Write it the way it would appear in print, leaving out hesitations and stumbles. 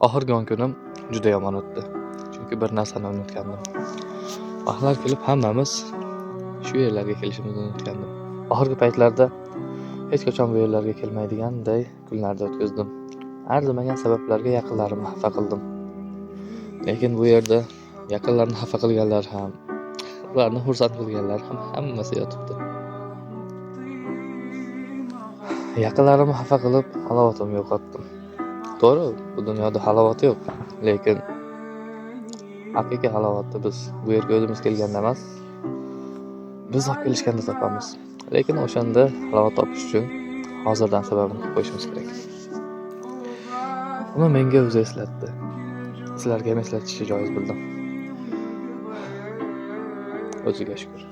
Oxirgi 10 kunim juda yomon o'tdi. Chunki bir narsani unutgandim. Vaqtlar kelib hammamiz shu yerlarga kelishimizni unutgandim. Oxirgi paytlarda hech qachon bu yerlarga kelmaydiganday kunlarni o'tkazdim. Arzimagan sabablarga yaqinlarimni xafa qildim. Lekin bu yerda yaqinlarni xafa qilganlar ham, ularni xursand qilganlar ham hammasi yotibdi. Yaqinlarimni xafa qilib, halovatimni yo'qotdim. To'g'ri, bu dunyoda halovat yo'q, lekin haqiqiy halovatni biz bu yerga o'zimiz kelganda emas, biz olib kelishganda topamiz. Lekin o'shanda halovat topish uchun hozirdan sababini qilib qo'yishimiz kerak. Uni menga o'zi eslatdi. Sizlarga ham eslatishni joiz bildim. O'ziga shukr.